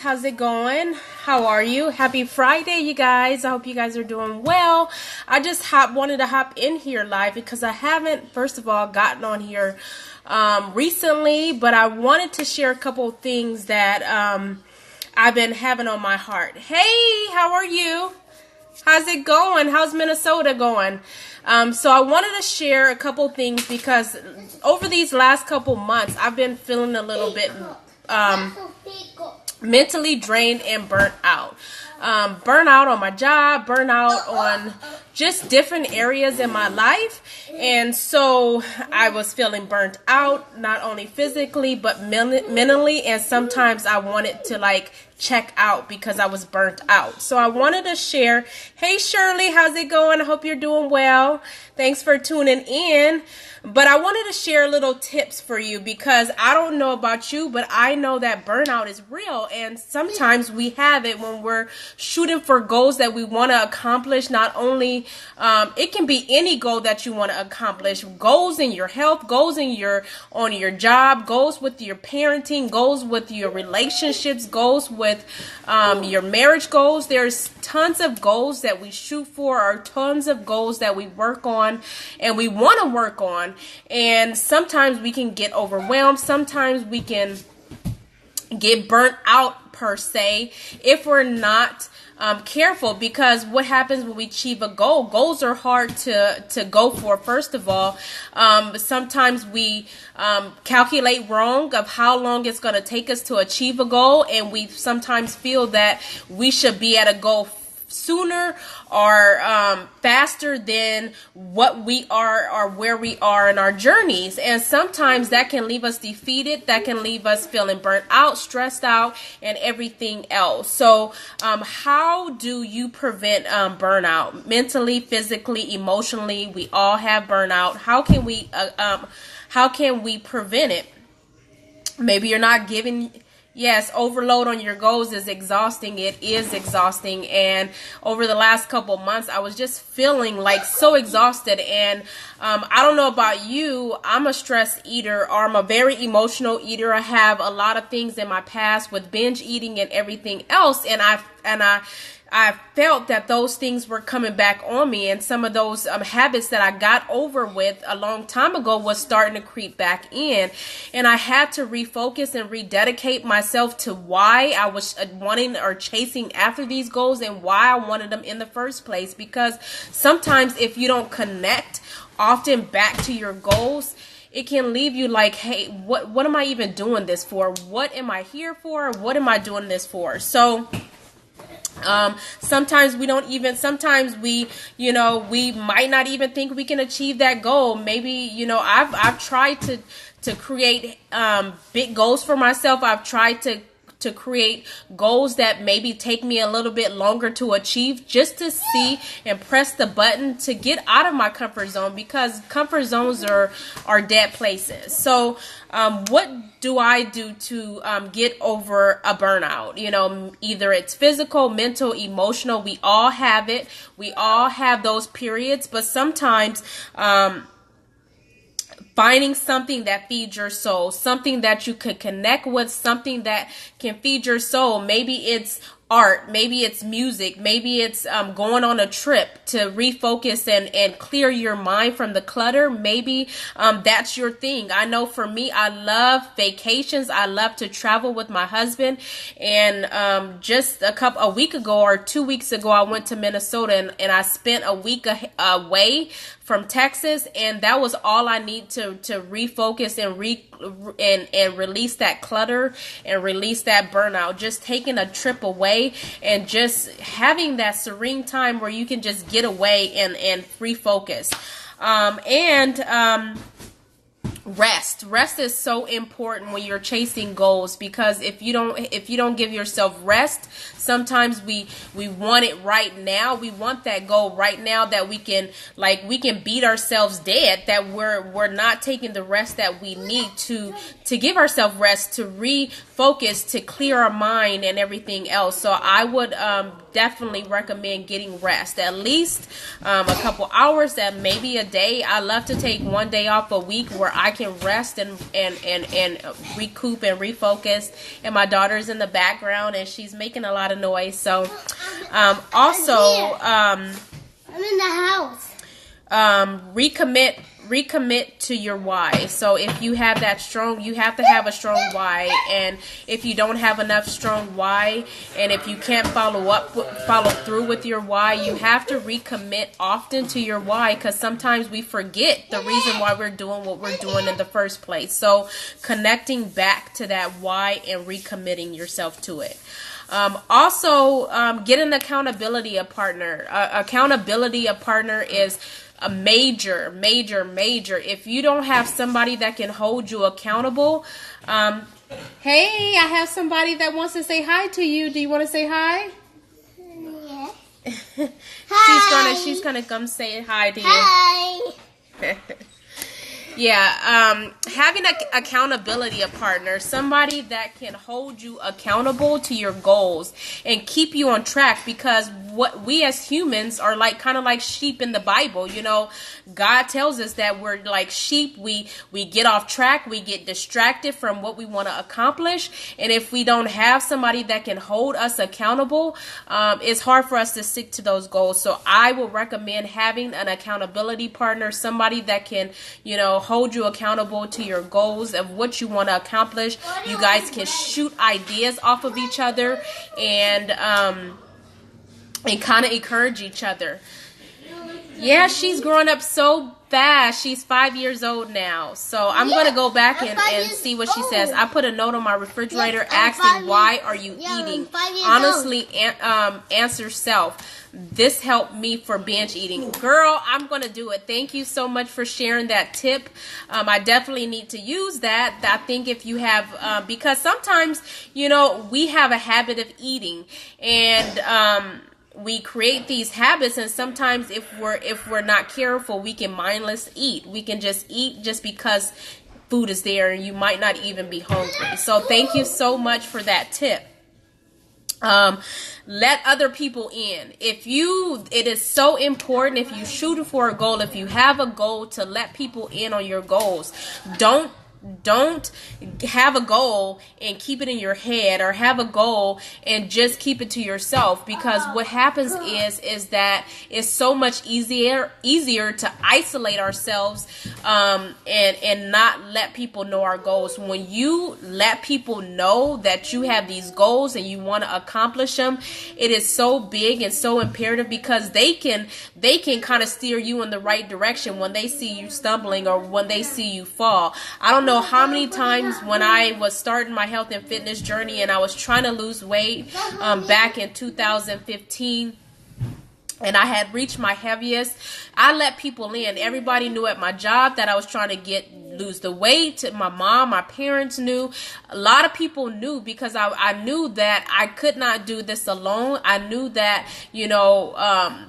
How's it going? How are you? Happy Friday, you guys. I hope you guys are doing well. I just wanted to hop in here live because I haven't, first of all, gotten on here recently, but I wanted to share a couple of things that I've been having on my heart. Hey, how are you? How's it going? How's Minnesota going? So I wanted to share a couple things because over these last couple months, I've been feeling a little bit mentally drained and burnt out. Burnout on my job, burnout on just different areas in my life. And so I was feeling burnt out, not only physically, but mentally. And sometimes I wanted to check out because I was burnt out. So I wanted to share. Hey, Shirley, how's it going? I hope you're doing well. Thanks for tuning in. But I wanted to share little tips for you because I don't know about you, but I know that burnout is real. And sometimes we have it when we're shooting for goals that we want to accomplish. Not only, it can be any goal that you want to accomplish. Goals in your health, goals on your job, goals with your parenting, goals with your relationships, goals with your marriage goals. There's tons of goals that we shoot for, or tons of goals that we work on and we want to work on. And sometimes we can get overwhelmed. Sometimes we can get burnt out per se if we're not careful, because what happens when we achieve a goal? Goals are hard to go for. First of all, sometimes we calculate wrong of how long it's going to take us to achieve a goal, and we sometimes feel that we should be at a goal sooner or faster than what we are or where we are in our journeys. And sometimes that can leave us defeated, that can leave us feeling burnt out, stressed out, and everything else. So how do you prevent burnout? Mentally, physically, emotionally, we all have burnout. How can we prevent it? Maybe you're not giving. Yes, overload on your goals is exhausting. It is exhausting. And over the last couple months, I was just feeling so exhausted. And I don't know about you. I'm a stress eater, or I'm a very emotional eater. I have a lot of things in my past with binge eating and everything else. And I felt that those things were coming back on me, and some of those habits that I got over with a long time ago was starting to creep back in. And I had to refocus and rededicate myself to why I was wanting or chasing after these goals and why I wanted them in the first place. Because sometimes if you don't connect often back to your goals, it can leave you like, hey, what am I even doing this for? What am I here for? What am I doing this for? So sometimes we might not even think we can achieve that goal. Maybe, I've tried to create big goals for myself. I've tried to create goals that maybe take me a little bit longer to achieve, just to see and press the button to get out of my comfort zone, because comfort zones are dead places. So what do I do to get over a burnout? Either it's physical, mental, emotional. We all have it. We all have those periods, but sometimes finding something that feeds your soul, something that you could connect with, something that can feed your soul. Maybe it's art, maybe it's music, maybe it's going on a trip to refocus and clear your mind from the clutter. Maybe that's your thing. I know for me, I love vacations. I love to travel with my husband. And just a week ago or 2 weeks ago, I went to Minnesota and I spent a week away from Texas, and that was all I need to refocus and release that clutter and release that burnout. Just taking a trip away and just having that serene time where you can just get away and refocus. Rest is so important when you're chasing goals, because if you don't give yourself rest, sometimes we want it right now. We want that goal right now, that we can beat ourselves dead, that we're not taking the rest that we need to give ourselves rest, to refocus focus, to clear our mind and everything else. So I would definitely recommend getting rest, at least a couple hours, that maybe a day. I love to take one day off a week where I can rest and recoup and refocus. And my daughter's in the background and she's making a lot of noise. So also I'm in the house. Recommit to your why. So if you have that strong, you have to have a strong why. And if you don't have enough strong why, and if you can't follow through with your why, you have to recommit often to your why, because sometimes we forget the reason why we're doing what we're doing in the first place. So connecting back to that why and recommitting yourself to it. Also, get an accountability partner. Accountability partner is a major. If you don't have somebody that can hold you accountable, hey, I have somebody that wants to say hi to you. Do you want to say hi? Yeah. Hi. She's gonna come say hi to you. Hi. Yeah, having an accountability partner, somebody that can hold you accountable to your goals and keep you on track, because what we as humans are like, kind of like sheep in the Bible. You know, God tells us that we're like sheep. We get off track, we get distracted from what we want to accomplish, and if we don't have somebody that can hold us accountable, it's hard for us to stick to those goals. So I will recommend having an accountability partner, somebody that can, you know, hold you accountable to your goals of what you want to accomplish. You guys can shoot ideas off of each other and kind of encourage each other. Yeah, she's growing up so fast. She's 5 years old now. So I'm going to go back and see what she says. I put a note on my refrigerator asking, why are you eating? Honestly, answer self. This helped me for binge eating. Girl, I'm going to do it. Thank you so much for sharing that tip. I definitely need to use that. I think if you have, because sometimes, you know, we have a habit of eating, and we create these habits, and sometimes if we're not careful, we can mindless eat. We can just eat just because food is there and you might not even be hungry. So thank you so much for that tip. Let other people in. It is so important, if you shooting for a goal, if you have a goal, to let people in on your goals. Don't have a goal and keep it in your head, or have a goal and just keep it to yourself, because what happens is that it's so much easier to isolate ourselves and not let people know our goals. When you let people know that you have these goals and you want to accomplish them, it is so big and so imperative, because they can kind of steer you in the right direction when they see you stumbling or when they see you fall. I don't know how many times when I was starting my health and fitness journey and I was trying to lose weight back in 2015, and I had reached my heaviest, I let people in. Everybody knew at my job that I was trying to lose the weight. My mom, my parents knew. A lot of people knew, because I knew that I could not do this alone. I knew that, you know,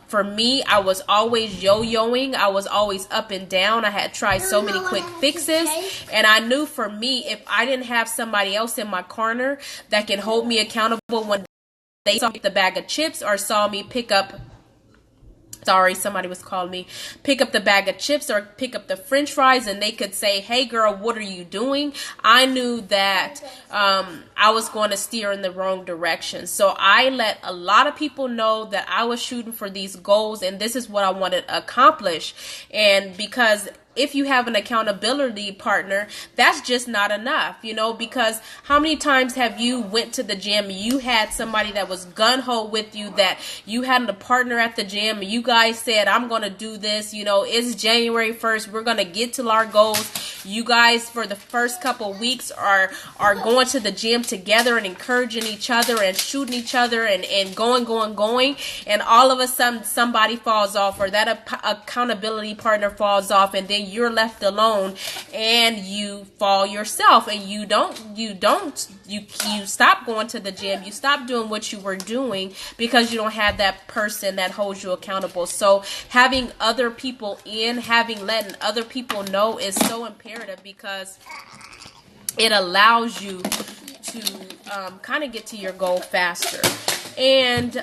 for me, I was always yo-yoing. I was always up and down. I had tried so many quick fixes. And I knew for me, if I didn't have somebody else in my corner that can hold me accountable when they saw me pick the bag of chips, or saw me pick up, sorry, somebody was calling me, pick up the bag of chips or pick up the french fries, and they could say, hey girl, what are you doing? I knew that I was going to steer in the wrong direction. So I let a lot of people know that I was shooting for these goals, and this is what I wanted to accomplish. And because if you have an accountability partner, that's just not enough, you know, because how many times have you went to the gym, you had somebody that was gung-ho with you, that you had a partner at the gym, and you guys said, I'm going to do this, you know, it's January 1st, we're going to get to our goals. You guys, for the first couple of weeks, are going to the gym together and encouraging each other and shooting each other and going, and all of a sudden somebody falls off, or that accountability partner falls off, and then you're left alone and you fall yourself, and you stop going to the gym, you stop doing what you were doing because you don't have that person that holds you accountable. So having other people in, letting other people know is so imperative, because it allows you to kind of get to your goal faster. And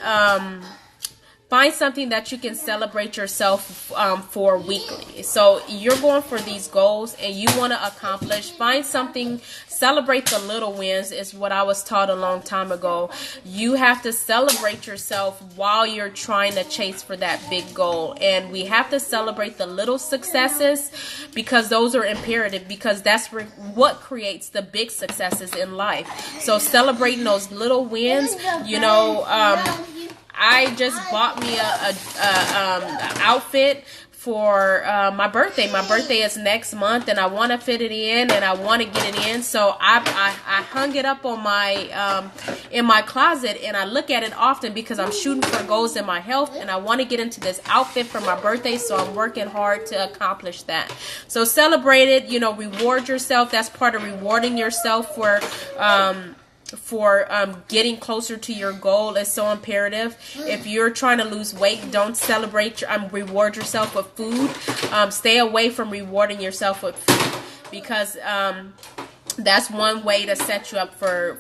find something that you can celebrate yourself for weekly. So you're going for these goals and you want to accomplish. Find something, celebrate the little wins is what I was taught a long time ago. You have to celebrate yourself while you're trying to chase for that big goal. And we have to celebrate the little successes because those are imperative, because that's what creates the big successes in life. So celebrating those little wins, you know, I just bought me a outfit for my birthday. My birthday is next month, and I want to fit it in, and I want to get it in. So I hung it up on my in my closet, and I look at it often because I'm shooting for goals in my health, and I want to get into this outfit for my birthday. So I'm working hard to accomplish that. So celebrate it. You know, reward yourself. That's part of rewarding yourself for getting closer to your goal is so imperative. If you're trying to lose weight, don't celebrate reward yourself with food. Stay away from rewarding yourself with food, because that's one way to set you up for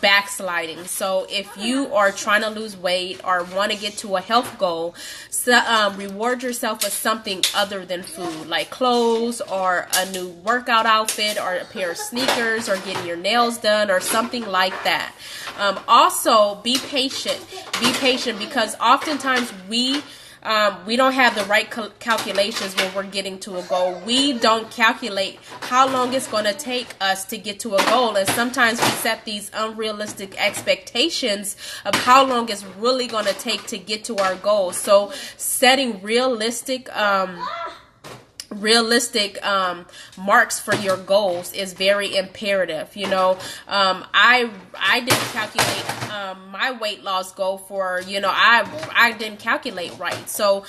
backsliding. So if you are trying to lose weight or want to get to a health goal, reward yourself with something other than food, like clothes or a new workout outfit or a pair of sneakers or getting your nails done or something like that. Also, be patient. Be patient, because oftentimes we don't have the right calculations when we're getting to a goal. We don't calculate how long it's going to take us to get to a goal. And sometimes we set these unrealistic expectations of how long it's really going to take to get to our goal. So setting realistic marks for your goals is very imperative. You know, I didn't calculate my weight loss goal for, you know, I didn't calculate right. So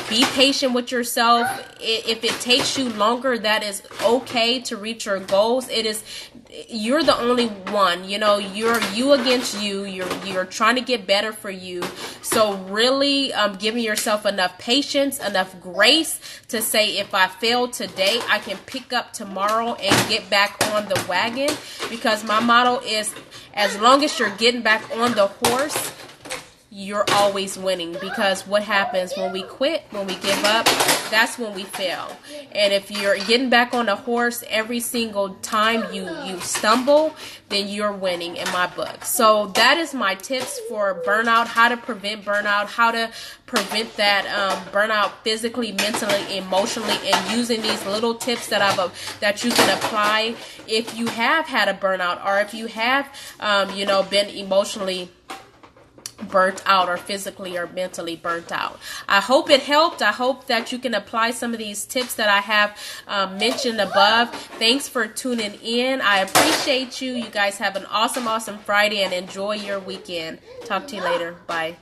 be patient with yourself. If it takes you longer, that is okay to reach your goals. You're the only one, you know, you're you against you. You're trying to get better for you. So really giving yourself enough patience, enough grace to say, if I fail today, I can pick up tomorrow and get back on the wagon. Because my motto is, as long as you're getting back on the horse, you're always winning. Because what happens when we quit, when we give up, that's when we fail. And if you're getting back on the horse every single time you stumble, then you're winning in my book. So that is my tips for burnout, how to prevent burnout, how to prevent that burnout physically, mentally, emotionally, and using these little tips that you can apply if you have had a burnout, or if you have been emotionally burnt out, or physically or mentally burnt out. I hope it helped. I hope that you can apply some of these tips that I have mentioned above. Thanks for tuning in. I appreciate you. You guys have an awesome Friday, and enjoy your weekend. Talk to you later. Bye.